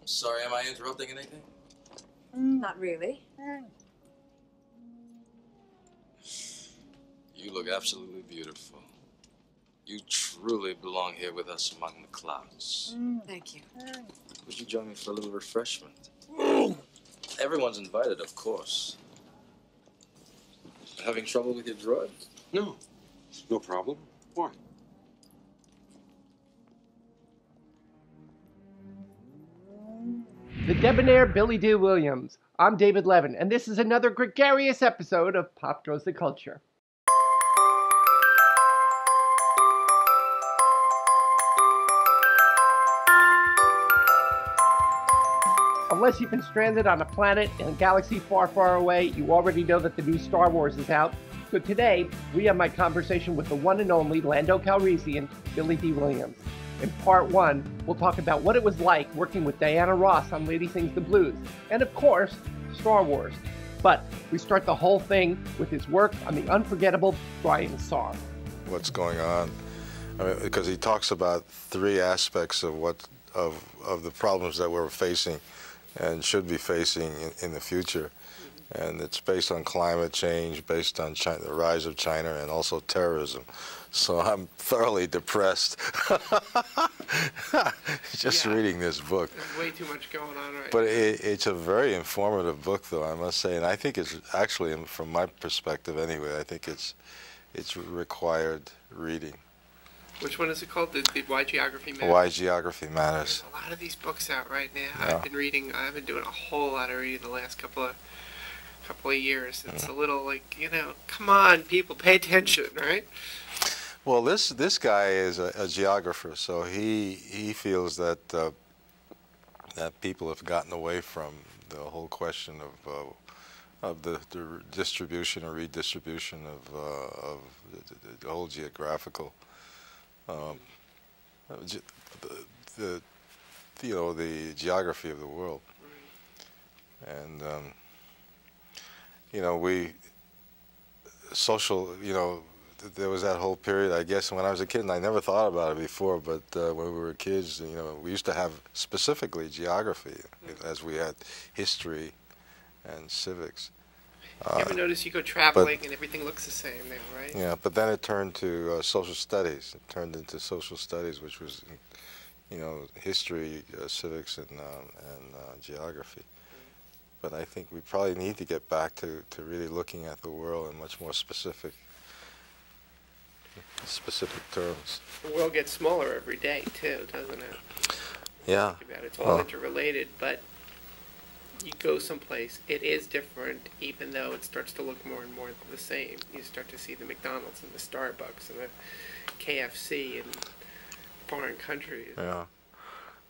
Sorry, am I interrupting anything? Not really. You look absolutely beautiful. You truly belong here with us among the clouds. Thank you. Would you join me for a little refreshment? Everyone's invited, of course. Having trouble with your droid? No. No problem. Why? The debonair Billy Dee Williams. I'm David Levin, and this is another gregarious episode of Pop Goes the Culture. Unless you've been stranded on a planet in a galaxy far, far away, you already know that the new Star Wars is out. So today, we have my conversation with the one and only Lando Callresian, Billy Dee Williams. In part one, we'll talk about what it was like working with Diana Ross on Lady Sings the Blues, and of course, Star Wars. But we start the whole thing with his work on the unforgettable Brian song. What's going on? I mean, because he talks about three aspects of of the problems that we're facing and should be facing in the future. And it's based on climate change, based on China, the rise of China, and also terrorism. So I'm thoroughly depressed just reading this book. There's way too much going on right But now. it's a very informative book, though, I must say. And I think it's actually, from my perspective anyway, I think it's required reading. Which one is it called? The Why Geography Matters? Why Geography Matters. There's a lot of these books out right now. Yeah. I've been doing a whole lot of reading the last couple of years. It's a little like, come on, people, pay attention, right? Well, this guy is a geographer, so he feels that that people have gotten away from the whole question of the distribution or redistribution of the whole geographical the geography of the world. Right. And there was that whole period, I guess, when I was a kid, and I never thought about it before, but when we were kids, we used to have specifically geography, as we had history and civics. You ever notice you go traveling and everything looks the same now, right? Yeah, but then it turned to social studies. It turned into social studies, which was, history, civics, and geography. But I think we probably need to get back to really looking at the world in much more specific terms. The world gets smaller every day, too, doesn't it? Yeah. It's all interrelated, but you go someplace, it is different, even though it starts to look more and more the same. You start to see the McDonald's and the Starbucks and the KFC in foreign countries. Yeah.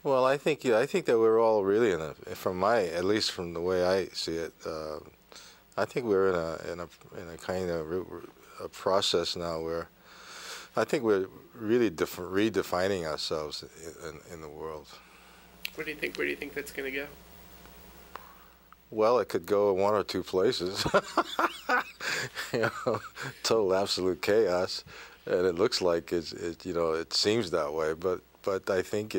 Well, I think that we're all really at least from the way I see it, I think we're in a kind of a process now where I think we're really redefining ourselves in the world. Where do you think that's going to go? Well, it could go in one or two places. Total absolute chaos, and it looks like it seems that way. But I think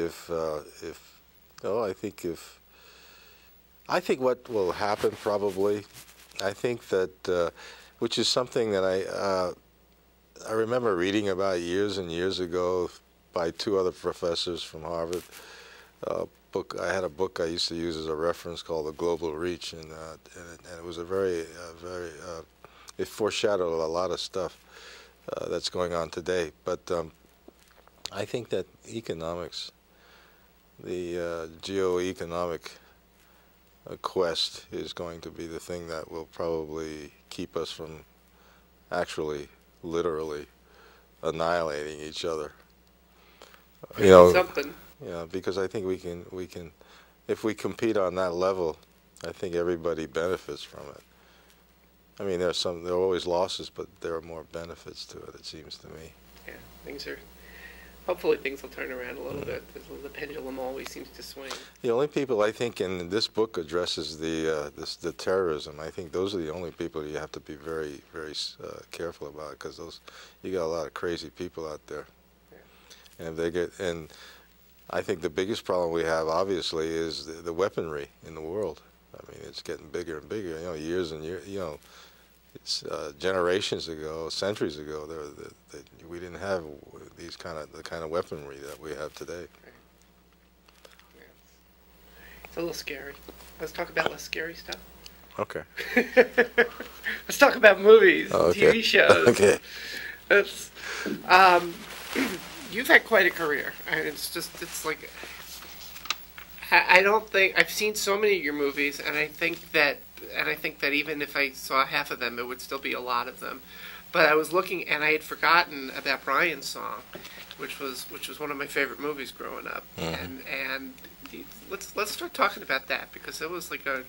I think what will happen probably, I think that which is something that I remember reading about years and years ago by two other professors from Harvard. I had a book I used to use as a reference called The Global Reach, and it was a very it foreshadowed a lot of stuff that's going on today. But I think that economics, the geo-economic quest, is going to be the thing that will probably keep us from actually, literally, annihilating each other. Something. Yeah, because I think we can, if we compete on that level, I think everybody benefits from it. I mean, there are always losses, but there are more benefits to it seems to me. Yeah, hopefully things will turn around a little bit. The pendulum always seems to swing. The only people I think in this book addresses the terrorism. I think those are the only people you have to be very, very careful about, because you got a lot of crazy people out there. Yeah. And if they get I think the biggest problem we have, obviously, is the weaponry in the world. I mean, it's getting bigger and bigger. You know, years and years. You know, it's generations ago, centuries ago, we didn't have the kind of weaponry that we have today. Yeah. It's a little scary. Let's talk about less scary stuff. Okay. Let's talk about movies, Okay. TV shows. Okay. It's, you've had quite a career. I mean, it's like, I don't think, I've seen so many of your movies, and I think that even if I saw half of them, it would still be a lot of them. But I was looking, and I had forgotten about Brian's song, which was one of my favorite movies growing up. Mm-hmm. And let's start talking about that, because it was like a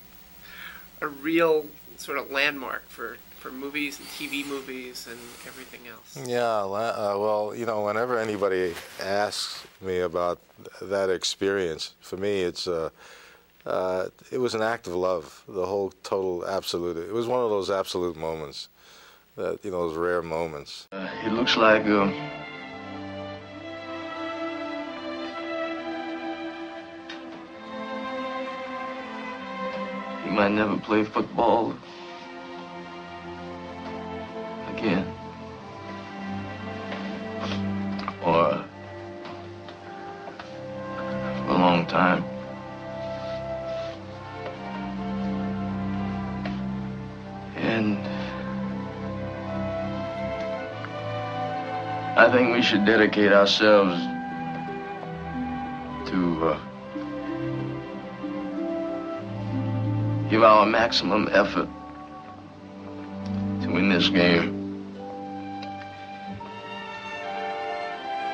real sort of landmark for movies and TV movies and everything else. Yeah, well, you know, whenever anybody asks me about that experience, for me, it was an act of love. The whole total absolute. It was one of those absolute moments, that, you know, those rare moments. It looks like he might never play football again. Or for a long time. And I think we should dedicate ourselves to give our maximum effort to win this game.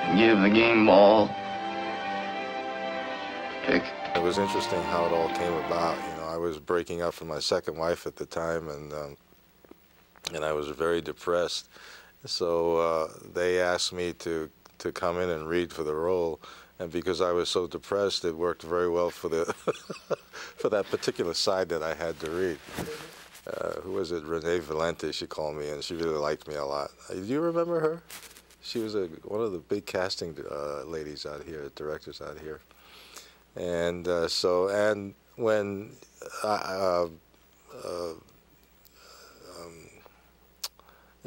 And give the game ball a pick. It was interesting how it all came about. You know, I was breaking up from my second wife at the time, and I was very depressed. So they asked me to come in and read for the role, and because I was so depressed, it worked very well for the for that particular side that I had to read. Who was it? Renee Valente, she called me, and she really liked me a lot. Do you remember her? She was one of the big casting ladies out here, directors out here. And and when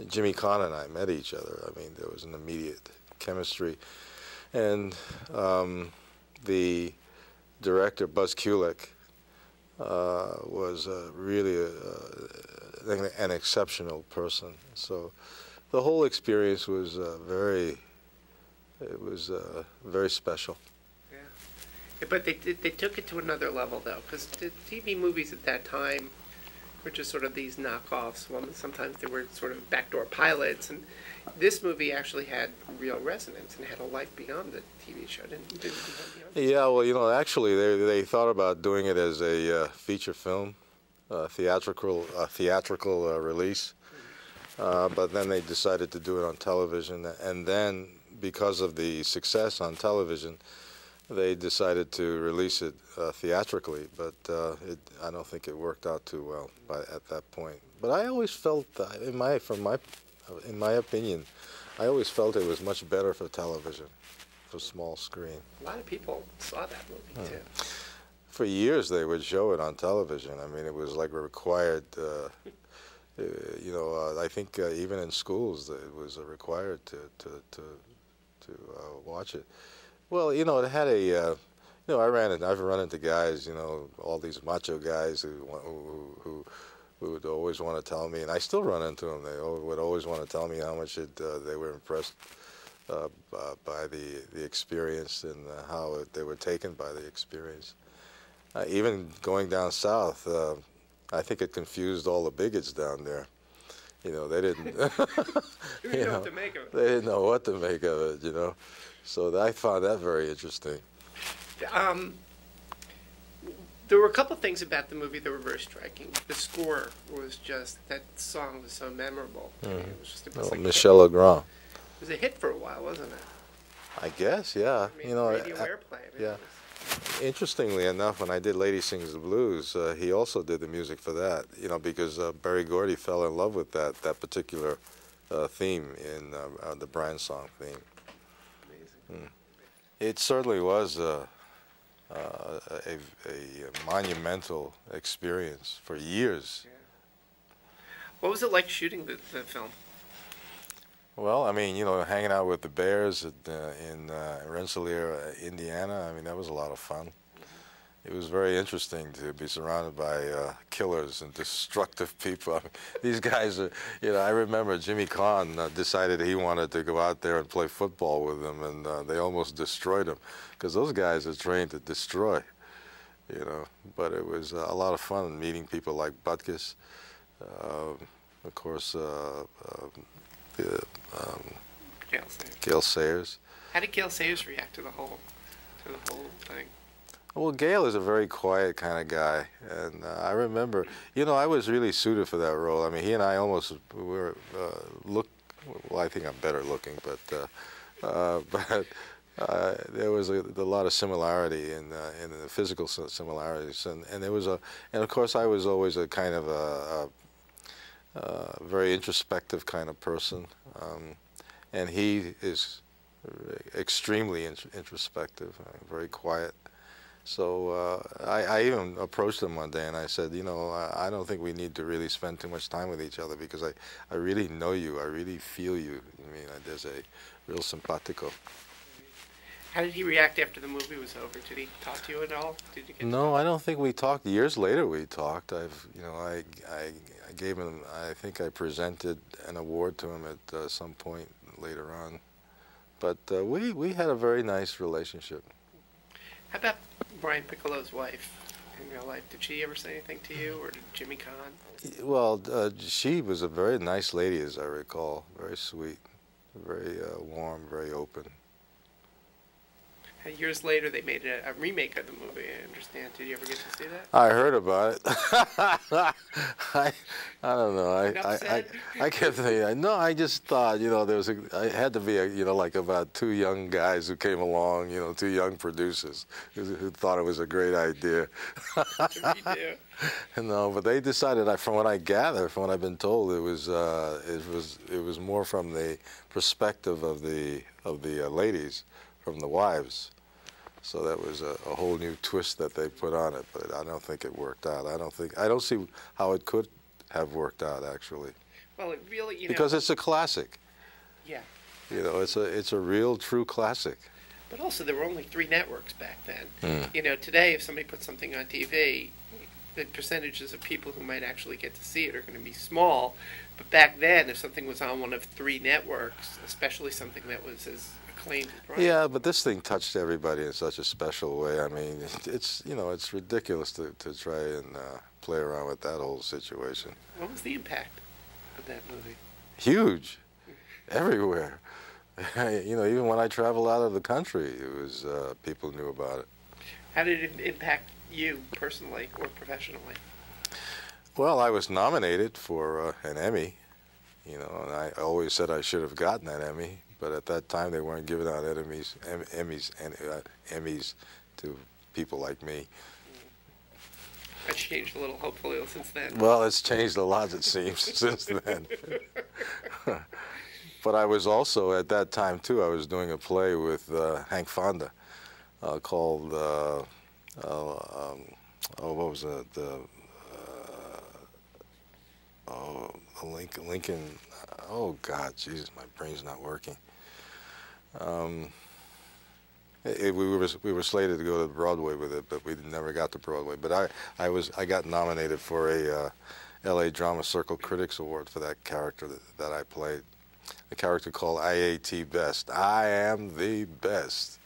Jimmy Caan and I met each other, I mean, there was an immediate chemistry. And the director, Buzz Kulick, was really an exceptional person. So the whole experience was very special. Yeah, but they took it to another level, though, because the TV movies at that time were just sort of these knockoffs. Well, sometimes they were sort of backdoor pilots, and this movie actually had real resonance and had a life beyond the TV show. Didn't it? Yeah, well, you know, actually, they thought about doing it as a feature film, theatrical release, but then they decided to do it on television, and then because of the success on television, they decided to release it theatrically, but I don't think it worked out too well at that point. But I always felt, in my opinion, I always felt it was much better for television, for small screen. A lot of people saw that movie too. For years, they would show it on television. I mean, it was like a required. You know, I think even in schools, it was required to watch it. Well, you know, it had a, you know, I've run into guys, you know, all these macho guys who would always want to tell me, and I still run into them. They would always want to tell me how much they were impressed by the experience and how they were taken by the experience. Even going down south, I think it confused all the bigots down there. You know, they didn't. They didn't know what to make of it. They didn't know what to make of it. You know. So I found that very interesting. There were a couple of things about the movie that were very striking. The score was just, that song was so memorable. I mean, it was like Michel Legrand. It was a hit for a while, wasn't it? I guess, yeah. I mean, you know, radio airplay. I mean, yeah. Interestingly enough, when I did Lady Sings the Blues, he also did the music for that. You know, because Berry Gordy fell in love with that particular theme in the Brian song theme. Amazing. It certainly was a monumental experience for years. Yeah. What was it like shooting the film? Well, I mean, you know, hanging out with the Bears in Rensselaer, Indiana, I mean, that was a lot of fun. It was very interesting to be surrounded by killers and destructive people. I mean, these guys are, you know, I remember Jimmy Kahn decided he wanted to go out there and play football with them, and they almost destroyed him, because those guys are trained to destroy, you know. But it was a lot of fun meeting people like Butkus, of course, Gail Sayers. How did Gail Sayers react to the whole thing? Well, Gail is a very quiet kind of guy, and I remember, you know, I was really suited for that role. I mean, he and I almost were well, I think I'm better looking, but there was a lot of similarity in the physical similarities, and there was and of course I was always a kind of a very introspective kind of person, and he is extremely introspective, very quiet. So I even approached him one day and I said, you know, I don't think we need to really spend too much time with each other, because I really know you, I really feel you. I mean, there's a real simpatico. How did he react after the movie was over? Did he talk to you at all? Did you get No, I don't think we talked. Years later we talked. You know, I gave him, I think I presented an award to him at some point later on. But we had a very nice relationship. How about Brian Piccolo's wife in real life? Did she ever say anything to you, or did Jimmy Kahn? Well, she was a very nice lady, as I recall. Very sweet, very warm, very open. And years later, they made a remake of the movie, I understand. Did you ever get to see that? I heard about it. I don't know. I kept thinking, no, I just thought, you know, I had to be, you know, like about two young guys who came along, you know, two young producers who thought it was a great idea. No, but they decided, from what I gather, from what I've been told, it was more from the perspective of the ladies, from the wives. So that was a whole new twist that they put on it, but I don't think it worked out. I don't see how it could have worked out, actually. Well, it really, you know, because it's a classic. Yeah. You know, it's a real, true classic. But also, there were only 3 networks back then. Mm. You know, today, if somebody puts something on TV, the percentages of people who might actually get to see it are going to be small. But back then, if something was on one of 3 networks, especially something that was as acclaimed as Brian. Yeah, but this thing touched everybody in such a special way. I mean, it's, you know, it's ridiculous to try and play around with that whole situation. What was the impact of that movie? Huge, everywhere. You know, even when I traveled out of the country, it was people knew about it. How did it impact you personally or professionally? Well, I was nominated for an Emmy, you know, and I always said I should have gotten that Emmy, but at that time they weren't giving out Emmys to people like me. That's changed a little, hopefully, since then. Well, it's changed a lot, it seems, since then. But I was also, at that time, too, I was doing a play with Hank Fonda called, what was it? Lincoln, oh, God, Jesus, my brain's not working. We were slated to go to Broadway with it, but we never got to Broadway. But I got nominated for a L.A. Drama Circle Critics Award for that character that I played. A character called IAT Best. I am the best.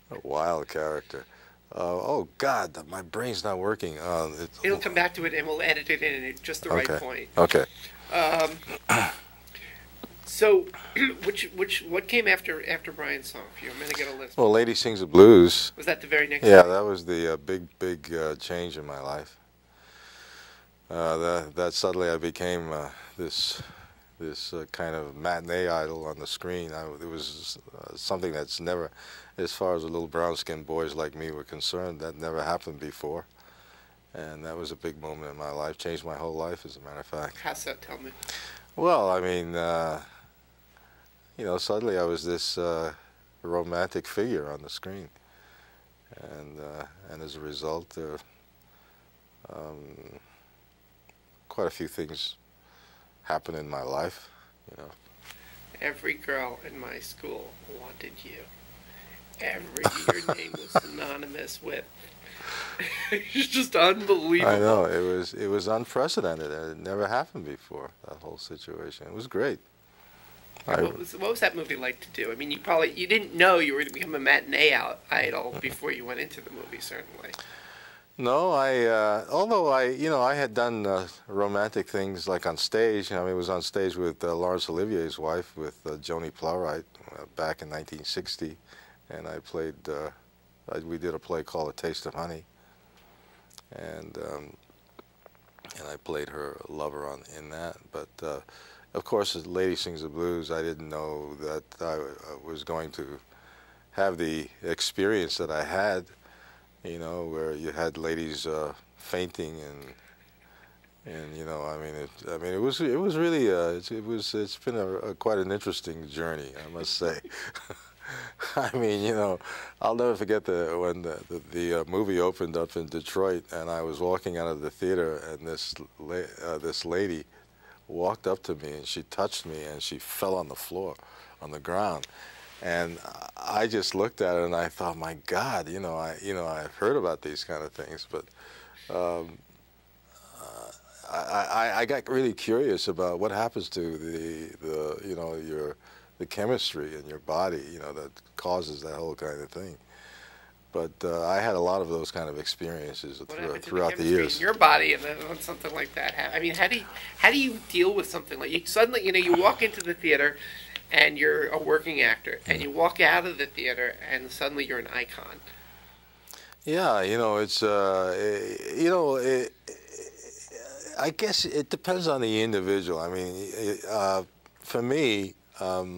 A wild character. Oh, God, my brain's not working. It'll come back to it, and we'll edit it in at just the right point. Okay. So, what came after Brian's song for you? I'm going to get a list. Well, Lady Sings the Blues. Was that the very next Yeah, song? that was the big change in my life. That suddenly I became this kind of matinee idol on the screen. It was something that's never, as far as the little brown-skinned boys like me were concerned, that never happened before. And that was a big moment in my life, changed my whole life, as a matter of fact. How so? Tell me. Well, I mean, you know, suddenly I was this romantic figure on the screen, and as a result, quite a few things happen in my life, you know. Every girl in my school wanted you. Your name was synonymous with. It's just unbelievable. I know, it was unprecedented. It never happened before, that whole situation. It was great. What was that movie like to do? I mean, you didn't know you were going to become a matinee idol before you went into the movie, certainly. No, although I had done romantic things like on stage. I mean, it was on stage with Laurence Olivier's wife, with Joni Plowright, back in 1960, and I played. We did a play called A Taste of Honey, and I played her lover in that. But of course, as Lady Sings the Blues, I didn't know that I was going to have the experience that I had. You know, where you had ladies fainting and you know, I mean, it was really it's been quite an interesting journey, I must say. I mean, you know, I'll never forget when the movie opened up in Detroit, and I was walking out of the theater, and this lady walked up to me, and she touched me, and she fell on the floor, on the ground. And I just looked at it and I thought, my God, I've heard about these kind of things, but I got really curious about what happens to the chemistry in your body, that causes that whole kind of thing. But I had a lot of those kind of experiences throughout the years. In your body and then something like that. I mean, how do you deal with something like suddenly you walk into the theater and you're a working actor, and you walk out of the theater, and suddenly you're an icon. Yeah, it's I guess it depends on the individual. I mean, for me, I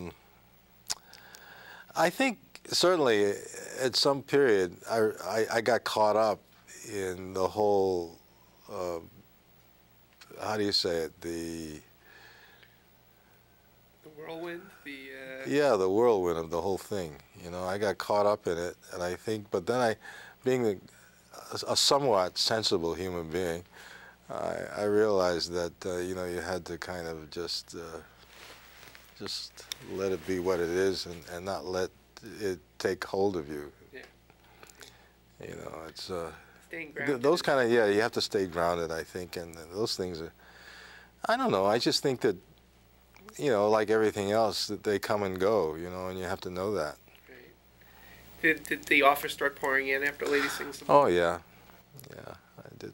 think certainly at some period I got caught up in the whole, how do you say it, the whirlwind, yeah, the whirlwind of the whole thing. I got caught up in it, and I think, but then being a somewhat sensible human being, I realized that you had to kind of just let it be what it is, and not let it take hold of you. Yeah. It's staying grounded. Those kind of, you have to stay grounded, I think, and those things are, I don't know, I just think that, like everything else, that they come and go, and you have to know that. Right. Did the offers start pouring in after Lady Sings the Blues? Oh, yeah. Yeah, I did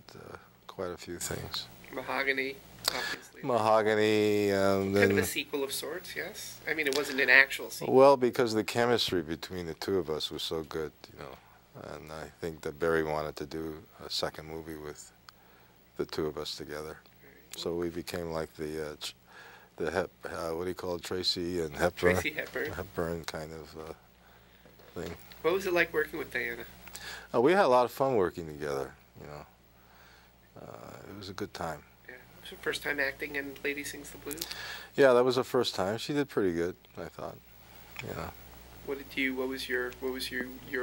quite a few things. Mahogany, obviously. Mahogany. Kind of a sequel of sorts, yes? I mean, it wasn't an actual sequel. Well, because the chemistry between the two of us was so good, and I think that Barry wanted to do a second movie with the two of us together. Right. So we became like the what do you call it, Tracy and Hepburn? Tracy Hepburn. Hepburn kind of thing. What was it like working with Diana? We had a lot of fun working together, It was a good time. Yeah. Was it your first time acting in Lady Sings the Blues? Yeah, that was her first time. She did pretty good, I thought. Yeah. What was your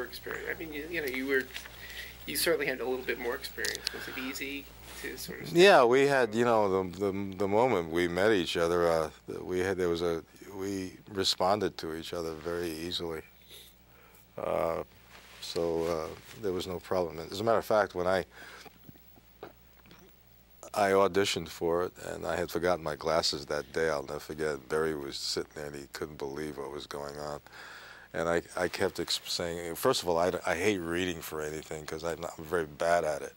experience? I mean, you certainly had a little bit more experience. Was it easy to sort of? Yeah, we had, the moment we met each other, we responded to each other very easily. So there was no problem. As a matter of fact, when I auditioned for it, and I had forgotten my glasses that day, I'll never forget. Barry was sitting there, and he couldn't believe what was going on. And I kept saying, first of all, I hate reading for anything because I'm very bad at it.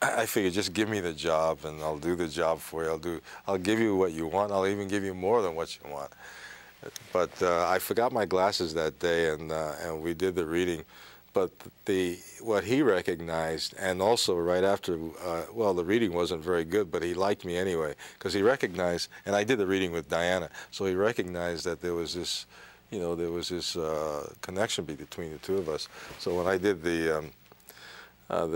I figured, just give me the job, and I'll do the job for you. I'll give you what you want. I'll even give you more than what you want. But I forgot my glasses that day, and we did the reading. But what he recognized, and also right after, the reading wasn't very good, but he liked me anyway, because he recognized, and I did the reading with Diana, so he recognized that there was this, connection between the two of us. So when I did the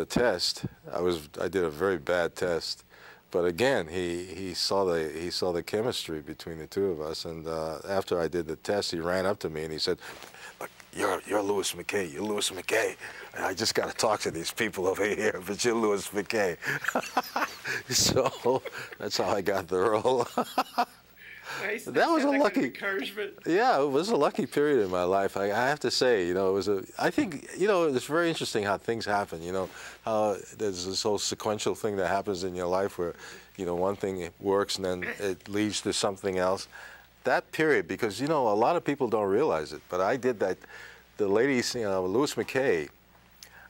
test, I did a very bad test, but again, he saw the chemistry between the two of us, and after I did the test, he ran up to me and he said, "Look, you're Louis McKay, you're Louis McKay. And I just got to talk to these people over here, but you're Louis McKay. So that's how I got the role. Nice. That was a kind lucky of encouragement. Yeah, it was a lucky period in my life. I have to say, it was I think, it's very interesting how things happen, how there's this whole sequential thing that happens in your life where, one thing works and then it leads to something else. That period, because, a lot of people don't realize it, but I did that, the ladies, Louis McKay,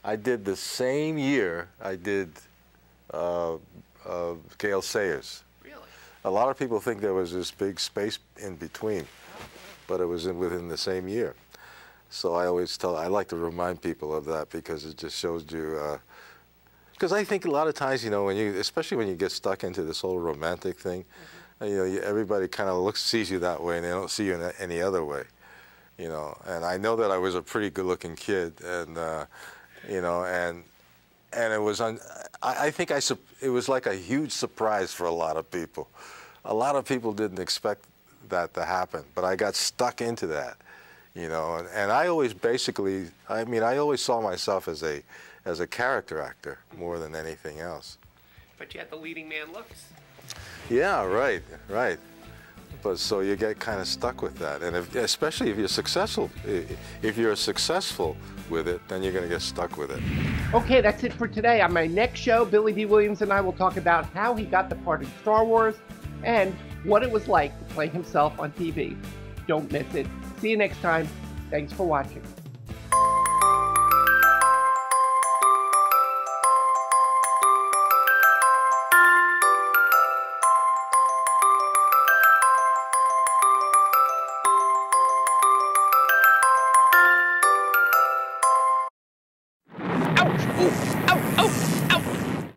I did the same year I did Gail Sayers. A lot of people think there was this big space in between, but it was within the same year. So I like to remind people of that because it just shows you, because I think a lot of times, especially when you get stuck into this whole romantic thing, everybody kind of sees you that way and they don't see you in any other way, And I know that I was a pretty good-looking kid, and, and it was, I think it was like a huge surprise for a lot of people. A lot of people didn't expect that to happen, but I got stuck into that, and I always I always saw myself as a character actor more than anything else. But you had the leading man looks. Yeah, right. But so you get kind of stuck with that, and especially if you're successful, with it, then you're going to get stuck with it. Okay, that's it for today. On my next show, Billy Dee Williams and I will talk about how he got the part in Star Wars and what it was like to play himself on TV. Don't miss it. See you next time. Thanks for watching.